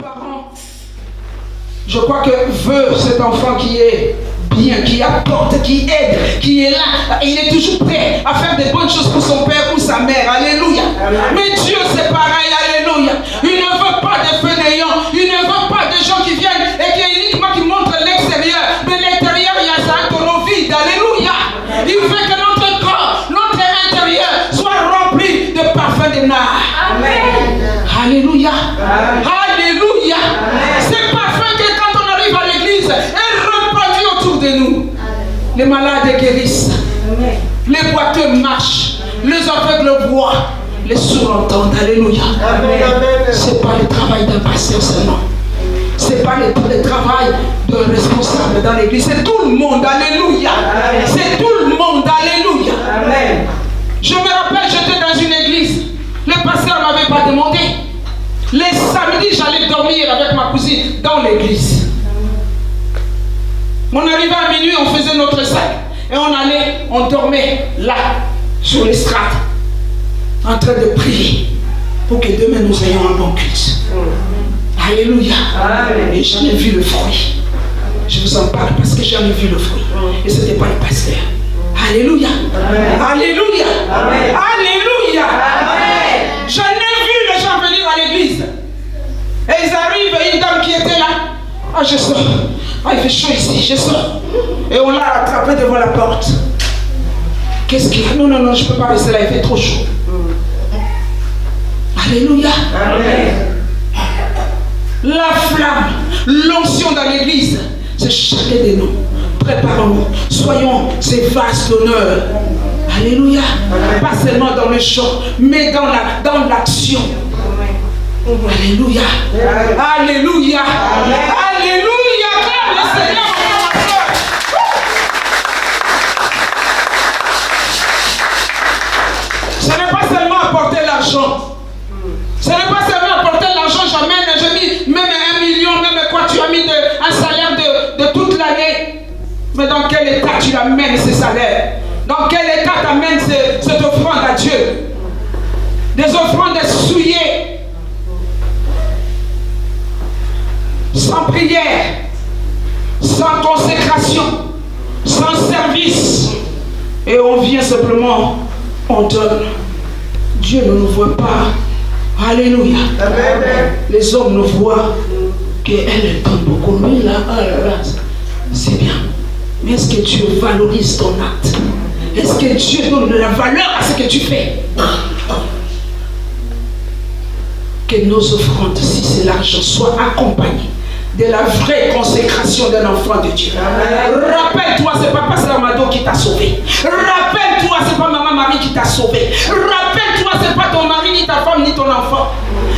parent, je crois que veut cet enfant qui est bien, qui apporte, qui aide, qui est là. Il est toujours prêt à faire des bonnes choses pour son père ou sa mère. Alléluia. Mais Dieu, c'est pareil. Alléluia. Il ne veut pas des fainéants. Il ne veut pas des gens qui viennent et qui uniquement qui montrent l'extérieur. Mais l'intérieur, il y a ça, un tonneau vide. Alléluia. Il veut que notre corps, notre intérieur soit rempli de parfum de nard. Amen. Alléluia. Alléluia. C'est parfum que quand on arrive à l'église, est répandu autour de nous. Les malades guérissent. Amen. Les boiteux marchent. Les aveugles voient. Les sourds entendent. Alléluia. Ce n'est pas le travail d'un pasteur seulement. Ce n'est pas le travail d'un responsable dans l'église. C'est tout le monde. Alléluia. C'est tout le monde. Alléluia. Amen. Je me rappelle, j'étais dans une église. Le pasteur ne m'avait pas demandé. Les samedis, j'allais dormir avec ma cousine dans l'église. On arrivait à minuit, on faisait notre sac. Et on dormait là, sur l'estrade, en train de prier pour que demain nous ayons un bon culte. Alléluia. Et j'en ai vu le fruit. Je vous en parle parce que j'en ai vu le fruit. Et ce n'était pas le pasteur. Alléluia. Alléluia. Alléluia. J'en ai vu les gens venir à l'église. Et ils arrivent, une dame qui était là. Ah, je sors. Ah, il fait chaud ici, je sors. Et on l'a attrapé devant la porte. Qu'est-ce qu'il y a? Non, non, non, je ne peux pas rester là, il fait trop chaud. Alléluia. Amen. La flamme, l'onction dans l'église, c'est chacun de nous. Préparons-nous, soyons ces vases d'honneur. Alléluia. Amen. Pas seulement dans le chant, mais dans l'action. Alléluia. Amen. Alléluia. Amen. Alléluia. Acclame le Seigneur. Ce n'est pas seulement apporter l'argent. Ce n'est pas seulement apporter l'argent. J'amène, j'ai mis même 1 million, même quoi, tu as mis un salaire de toute l'année. Mais dans quel état tu amènes ce salaire? Dans quel état tu amènes cette offrande à Dieu? Des offrandes souillées. Sans prière, sans consécration, sans service. Et on vient simplement, on donne. Dieu ne nous voit pas. Alléluia. Amen. Les hommes nous voient qu'elle donne beaucoup. Lui là, c'est bien. Mais est-ce que Dieu valorise ton acte? Est-ce que Dieu donne de la valeur à ce que tu fais? Que nos offrandes, si c'est l'argent, soient accompagnées de la vraie consécration d'un enfant de Dieu. Rappelle-toi, c'est pas Pasteur Amado qui t'a sauvé. Rappelle-toi, c'est pas Maman Marie qui t'a sauvé. Rappelle-toi, c'est pas ton mari, ni ta femme, ni ton enfant,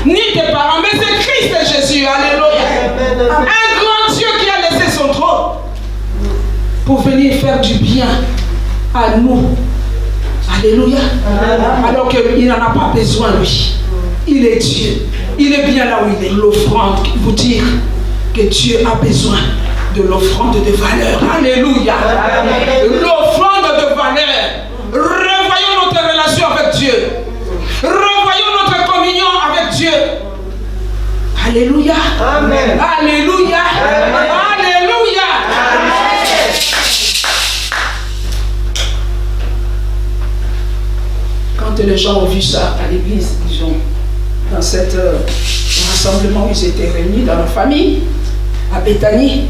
ni tes parents, mais c'est Christ et Jésus. Alléluia. Un grand Dieu qui a laissé son trône pour venir faire du bien à nous. Alléluia. Alors qu'il n'en a pas besoin, lui. Il est Dieu. Il est bien là où il est. L'offrande, vous dire que Dieu a besoin de l'offrande de valeur. Alléluia. L'offrande de valeur. Revoyons notre relation avec Dieu. Revoyons notre communion avec Dieu. Alléluia. Amen. Alléluia. Amen. Alléluia. Amen. Quand les gens ont vu ça à l'église, disons, dans cet rassemblement où ils étaient réunis dans la famille, à Bethanie,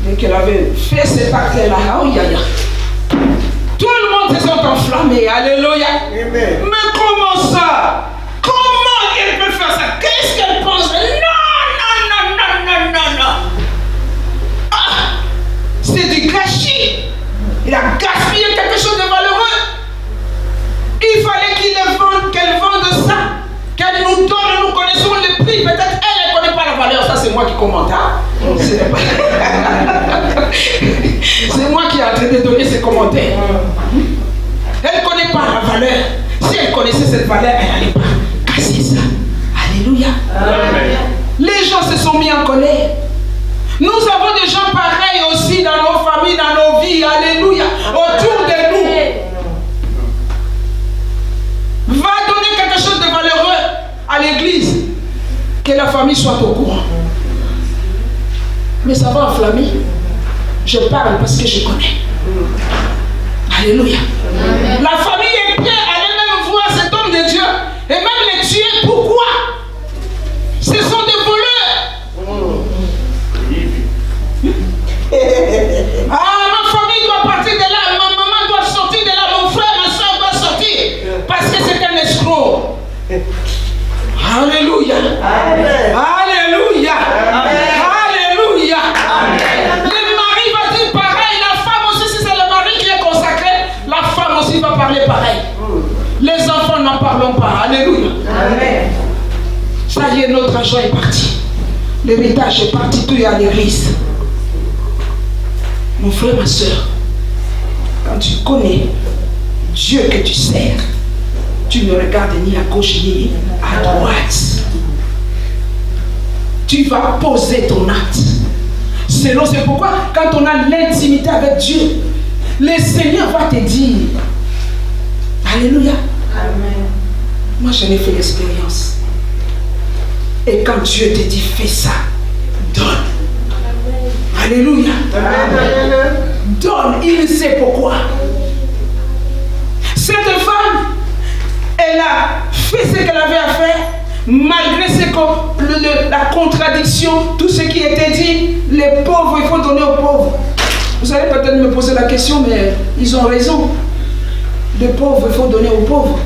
dès qu'elle avait fait cet acte-là, tout le monde se sont enflammés. Alléluia. Amen. Mais comment ça? Comment elle peut faire ça? Qu'est-ce qu'elle pense? Non, non, non, non, non, non, non. Ah, c'est du gâchis. Il a gaspillé quelque chose de valeureux. Il fallait qu'elle vende ça, qu'elle nous donne, nous connaissons le prix. Peut-être elle ne connaît pas la valeur. Ça, c'est moi qui commente. Hein? C'est moi qui ai en train de donner ces commentaires. Elle ne connaît pas la valeur. Si elle connaissait cette valeur, elle n'allait pas casser ça. Alléluia. Amen. Les gens se sont mis en colère. Nous avons des gens pareils aussi dans nos familles, dans nos vies. Alléluia. Autour de nous. Va donner quelque chose de valeureux à l'église. Que la famille soit au courant. Mais ça va enflammer. Je parle parce que je connais. Alléluia. Amen. La famille est prête à aller même voir cet homme de Dieu et même les tuer. Pourquoi? Ce sont des voleurs. Ma famille doit partir de là, ma maman doit sortir de là, mon frère, ma soeur doit sortir parce que c'est un escroc. Alléluia. Amen. Alléluia. Amen. Alléluia. Amen. Le mari va dire pareil, la femme aussi, si c'est le mari qui est consacré, la femme aussi va parler pareil. Les enfants n'en parlons pas. Alléluia. Amen. Ça y est, notre argent est parti. L'héritage est parti, tout est à l'église. Mon frère, ma soeur, quand tu connais Dieu que tu sers, tu ne regardes ni à gauche ni à droite. Tu vas poser ton acte. C'est pourquoi, quand on a l'intimité avec Dieu, le Seigneur va te dire. Alléluia. Amen. Moi, j'en ai fait l'expérience. Et quand Dieu te dit, fais ça, donne. Alléluia. Amen. Donne, il sait pourquoi. Cette femme, elle a fait ce qu'elle avait à faire, malgré la contradiction, tout ce qui était dit. Les pauvres, il faut donner aux pauvres. Vous allez peut-être me poser la question, mais ils ont raison. Les pauvres, il faut donner aux pauvres.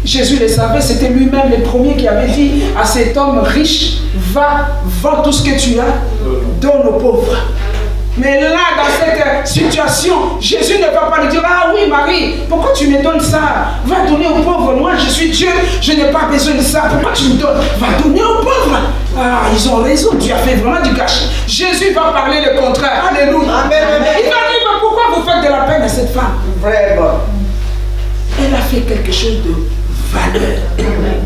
Jésus le savait, c'était lui-même le premier qui avait dit à cet homme riche, va, vends tout ce que tu as, donne aux pauvres. Mais là, dans cette situation, Jésus ne va pas lui dire, ah oui Marie, pourquoi tu me donnes ça? Va donner aux pauvres, moi je suis Dieu, je n'ai pas besoin de ça, pourquoi tu me donnes? Va donner aux pauvres. Ah, ils ont raison, tu as fait vraiment du gâchis. Jésus va parler le contraire, alléluia. Amen, amen. Il va dire, mais pourquoi vous faites de la peine à cette femme? Vraiment. Elle a fait quelque chose de valeur. Amen.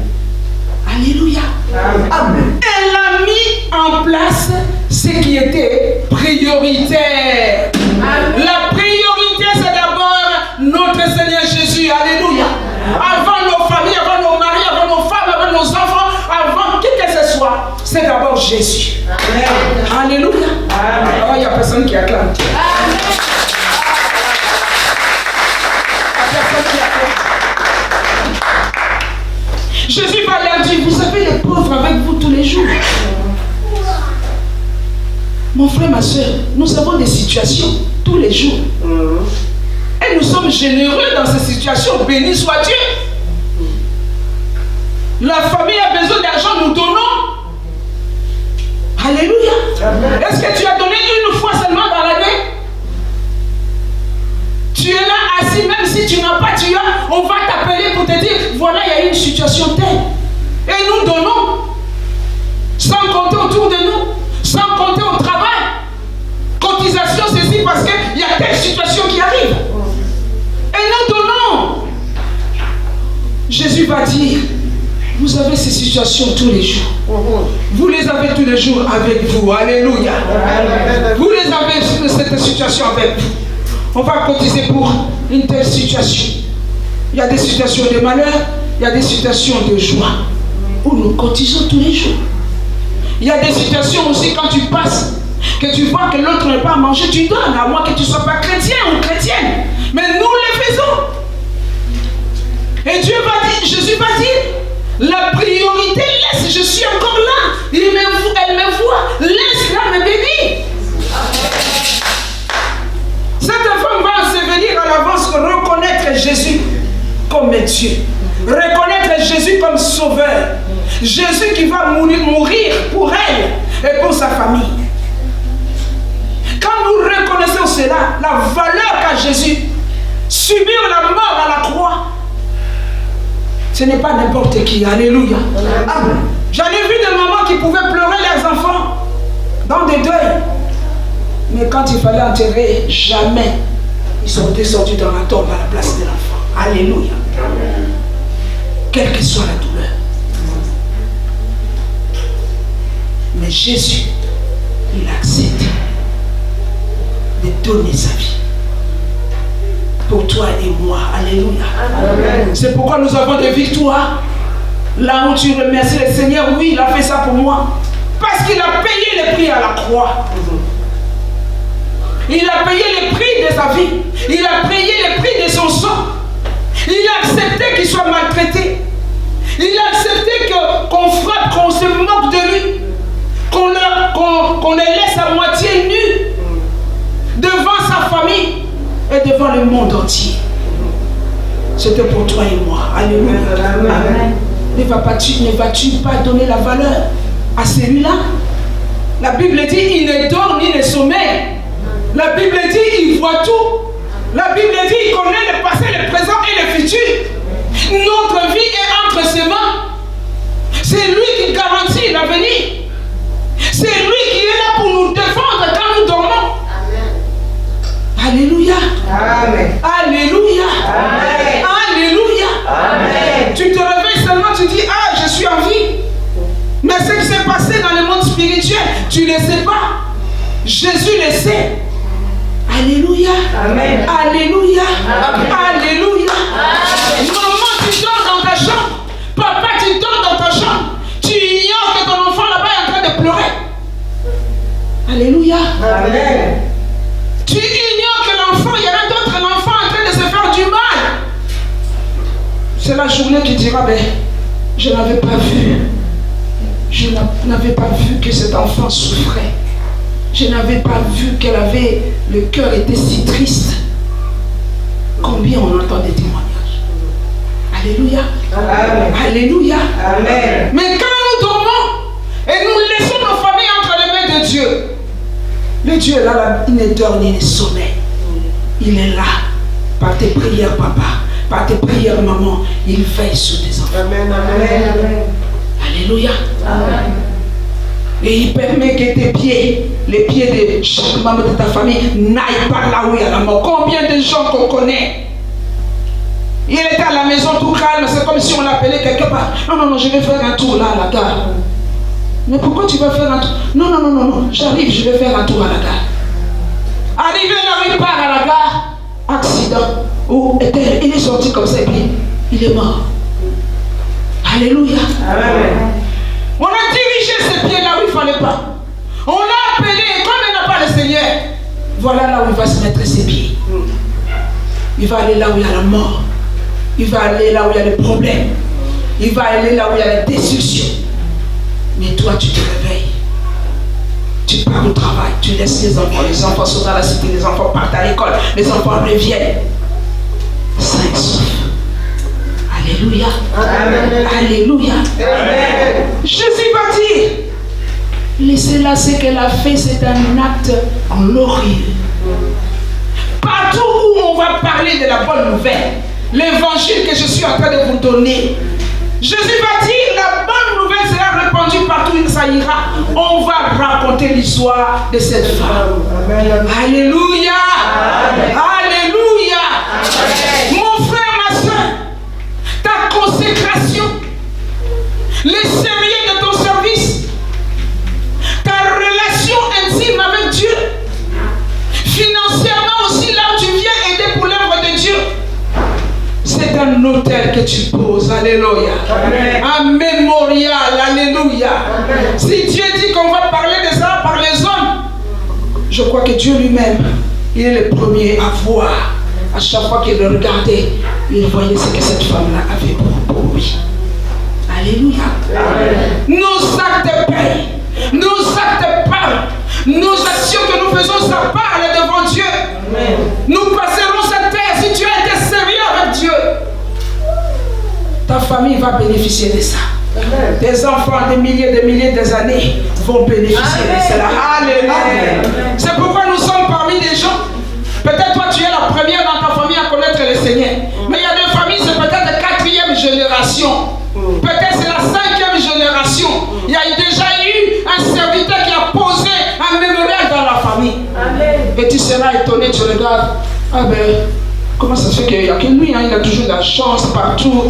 Alléluia. Amen. Elle a mis en place ce qui était prioritaire. Amen. La priorité, c'est d'abord notre Seigneur Jésus. Alléluia. Avant nos familles, avant nos maris, avant nos femmes, avant nos enfants, avant qui que ce soit, c'est d'abord Jésus. Amen. Alléluia. Amen. Alors, il n'y a personne qui acclame. Amen. Jésus va leur dire, vous avez les pauvres avec vous tous les jours. Mon frère, ma soeur, nous avons des situations tous les jours. Et nous sommes généreux dans ces situations. Béni soit Dieu. La famille a besoin d'argent, nous donnons. Alléluia. Est-ce que tu as donné une fois seulement dans l'année? Tu es là assis, même si tu n'as pas, tu as, on va t'appeler pour te dire, voilà, il y a une situation telle. Et nous donnons, sans compter autour de nous, sans compter au travail. Cotisation, ceci, parce qu'il y a telle situation qui arrive. Et nous donnons. Jésus va dire, vous avez ces situations tous les jours. Vous les avez tous les jours avec vous. Alléluia. Vous les avez, cette situation avec vous. On va cotiser pour une telle situation. Il y a des situations de malheur, il y a des situations de joie, où nous cotisons tous les jours. Il y a des situations aussi quand tu passes, que tu vois que l'autre n'a pas à manger, tu donnes, à moins que tu ne sois pas chrétien ou chrétienne. Mais nous le faisons. Et Dieu va dire, Jésus va dire, la priorité, laisse, je suis encore là. Elle me voit, laisse-la me bénir. Cette femme va se venir à l'avance reconnaître Jésus comme Dieu. Reconnaître Jésus comme sauveur. Jésus qui va mourir pour elle et pour sa famille. Quand nous reconnaissons cela, la valeur qu'a Jésus, subir la mort à la croix, ce n'est pas n'importe qui. Alléluia. Amen. J'en ai vu des mamans qui pouvaient pleurer leurs enfants dans des deuils. Mais quand il fallait enterrer, jamais ils sont descendus dans la tombe à la place de l'enfant. Alléluia. Amen. Quelle que soit la douleur. Mais Jésus, il accepte de donner sa vie pour toi et moi. Alléluia. Amen. C'est pourquoi nous avons des victoires. Là où tu remercies le Seigneur, oui, il a fait ça pour moi. Parce qu'il a payé le prix à la croix. Il a payé le prix de sa vie. Il a payé le prix de son sang. Il a accepté qu'il soit maltraité. Il a accepté qu'on frappe, qu'on se moque de lui. Qu'on le laisse à moitié nu. Devant sa famille et devant le monde entier. C'était pour toi et moi. Alléluia. Amen. Ne vas-tu pas donner la valeur à celui-là? La Bible dit il ne dort ni ne sommeille. La Bible dit il voit tout. La Bible dit il connaît le passé, le présent et le futur. Notre vie est entre ses mains. C'est lui qui garantit l'avenir. C'est lui qui est là pour nous défendre quand nous dormons. Alléluia. Amen. Alléluia. Amen. Alléluia. Amen. Tu te réveilles seulement, tu dis, ah, je suis en vie. Mais ce qui s'est passé dans le monde spirituel, tu ne le sais pas. Jésus le sait. Alléluia. Amen. Alléluia. Amen. Alléluia. Amen. Maman, tu dors dans ta chambre. Papa, tu dors dans ta chambre. Tu ignores que ton enfant là-bas est en train de pleurer. Alléluia. Amen. Tu ignores que l'enfant, il y a d'autres enfants en train de se faire du mal. C'est la journée qui dira, ben, je n'avais pas vu. Je n'avais pas vu que cet enfant souffrait. Je n'avais pas vu qu'elle avait, le cœur était si triste. Combien on entend des témoignages. Alléluia. Amen. Alléluia. Amen. Mais quand nous dormons et nous laissons nos familles entre les mains de Dieu, le Dieu est là, il ne dort ni ne sommeille. Il est là, par tes prières, papa, par tes prières, maman, il veille sur tes enfants. Amen, amen, amen. Alléluia. Amen. Et il permet que tes pieds, les pieds de chaque membre de ta famille, n'aillent pas là où il y a la mort. Combien de gens qu'on connaît? Il était à la maison tout calme, c'est comme si on l'appelait quelque part. Non, non, non, je vais faire un tour là à la gare. Mais pourquoi tu vas faire un tour? Non, non, non, non, non, j'arrive, je vais faire un tour à la gare. Arrivé là, il part à la gare, accident. Ou il est sorti comme ça et puis il est mort. Alléluia. Amen. On a dirigé ses pieds là où il ne fallait pas. On l'a appelé, et comme il n'a pas le Seigneur, voilà là où il va se mettre ses pieds. Il va aller là où il y a la mort. Il va aller là où il y a les problèmes. Il va aller là où il y a la destruction. Mais toi, tu te réveilles. Tu pars au travail, tu laisses les enfants sont dans la cité, les enfants partent à l'école, les enfants reviennent. Saint et sauf. Alléluia. Amen. Alléluia. Amen. Jésus va dire, laissez-la, ce qu'elle a fait, c'est un acte glorieux. Partout où on va parler de la bonne nouvelle, l'évangile que je suis en train de vous donner, Jésus va dire, la bonne nouvelle sera répandue partout où ça ira. On va raconter l'histoire de cette femme. Amen. Alléluia. Amen. Alléluia. Amen. Mon frère, ma soeur, ta consécration, le sérieux de ton service, ta relation intime avec Dieu, financièrement aussi là où tu viens aider pour l'œuvre de Dieu, c'est un autel que tu poses. Alléluia. Amen. Un mémorial. Alléluia. Amen. Si Dieu dit qu'on va parler de ça par les hommes, je crois que Dieu lui-même, il est le premier à voir. À chaque fois qu'il le regardait, il voyait ce que cette femme-là avait pour lui. Alléluia. Amen. Nos actes payent. Nos actes parlent. Nos actions que nous faisons, ça parle devant Dieu. Amen. Nous passerons cette terre si tu as été sérieux avec Dieu. Ta famille va bénéficier de ça. Amen. Tes enfants, des milliers des années, vont bénéficier de cela. Alléluia. C'est pourquoi nous sommes parmi des gens. Peut-être toi tu es la première dans ta famille à connaître le Seigneur. Mais il y a des familles, c'est peut-être la 4e génération. Peut-être c'est la 5e génération. Il y a déjà eu un serviteur qui a posé un mémorial dans la famille. Amen. Et tu seras étonné, tu regardes. Ah ben, comment ça se fait qu'il n'y a que lui, hein, il a toujours de la chance partout.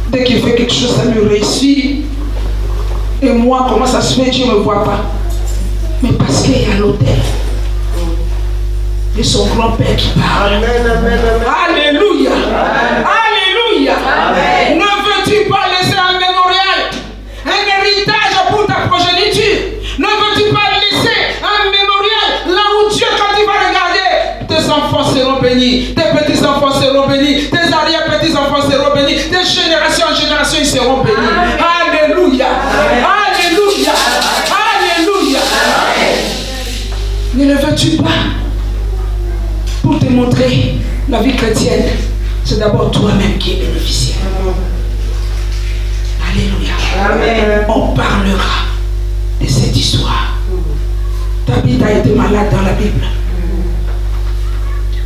Dès qu'il fait quelque chose, ça lui réussit. Et moi, comment ça se fait, Dieu ne me voit pas? Mais parce qu'il y a l'autel de son grand-père qui parle. Amen, amen, amen. Alléluia. Amen. Alléluia. Amen. Ne veux-tu pas laisser un mémorial perturbe pas pour te montrer la vie chrétienne. C'est d'abord toi-même qui es bénéficiaire. Alléluia. Amen. On parlera de cette histoire. David a été malade dans la Bible.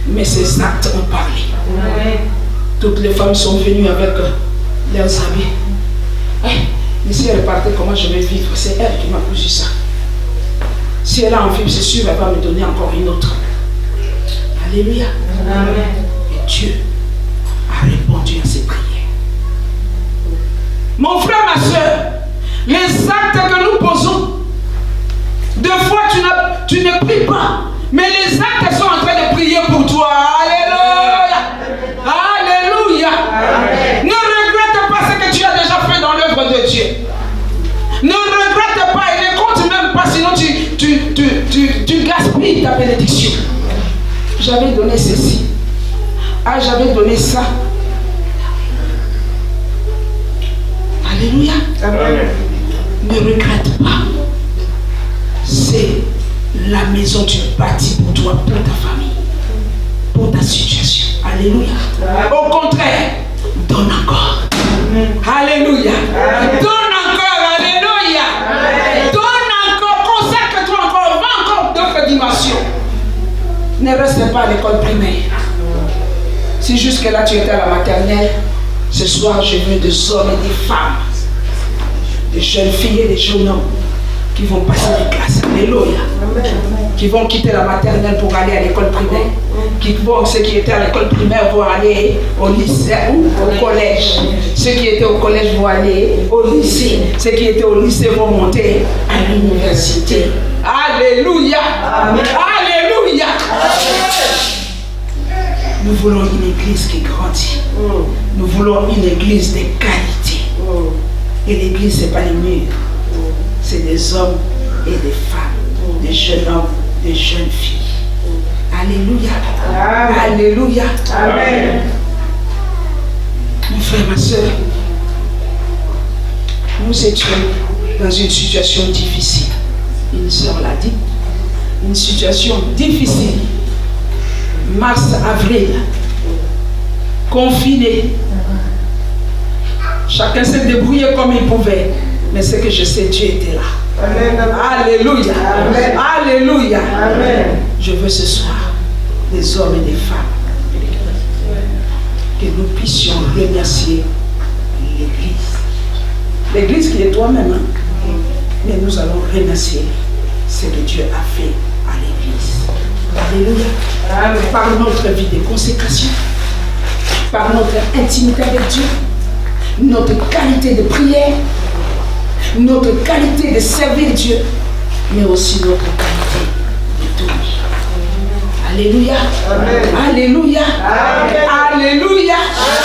Mais ses actes ont parlé. Amen. Toutes les femmes sont venues avec leurs habits. Mais si elle partait, comment je vais vivre? C'est elle qui m'a cousu ça. Si elle a envie, c'est sûr, elle va me donner encore une autre. Alléluia. Amen. Et Dieu a répondu à ses prières. Mon frère, ma soeur, les actes que nous posons, deux fois tu ne pries pas, mais les actes sont en train de prier pour toi. Alléluia. Alléluia. Amen. Ne regrette pas ce que tu as déjà fait dans l'œuvre de Dieu. Ne regrette pas et ne compte même pas, sinon tu gaspilles ta bénédiction. J'avais donné ceci. J'avais donné ça. Alléluia. Amen. Ne regrette pas. C'est la maison que tu bâtis pour toi, pour ta famille, pour ta situation. Alléluia. Amen. Au contraire, donne encore. Amen. Alléluia. Amen. Donne encore. Alléluia. Amen. Donne encore. Consacre-toi encore. Va encore d'autres dimensions. Ne reste pas à l'école primaire. Si jusque-là tu étais à la maternelle, ce soir je veux des hommes et des femmes, des jeunes filles et des jeunes hommes qui vont passer les classes. Alléluia. Qui vont quitter la maternelle pour aller à l'école primaire. Ceux qui étaient à l'école primaire vont aller au lycée ou au collège. Ceux qui étaient au collège vont aller au lycée. Ceux qui étaient au lycée vont monter à l'université. Alléluia. Amen. Alléluia. Nous voulons une église qui grandit. Nous voulons une église de qualité. Et l'église, ce n'est pas les murs. C'est des hommes et des femmes, des jeunes hommes, des jeunes filles. Alléluia. Amen. Alléluia. Amen. Mon frère, ma soeur, nous étions dans une situation difficile. Une soeur l'a dit. Une situation difficile. Mars, avril, confiné. Chacun s'est débrouillé comme il pouvait. Mais ce que je sais, Dieu était là. Amen. Alléluia. Amen. Alléluia. Amen. Je veux ce soir des hommes et des femmes que nous puissions remercier l'Église. L'Église qui est toi-même. Hein? Mais nous allons remercier ce que Dieu a fait à l'Église. Alléluia. Amen. Par notre vie de consécration, par notre intimité avec Dieu, notre qualité de prière, notre qualité de servir Dieu, mais aussi notre qualité de donner. Alléluia. Amen. Alléluia. Amen. Alléluia. Amen.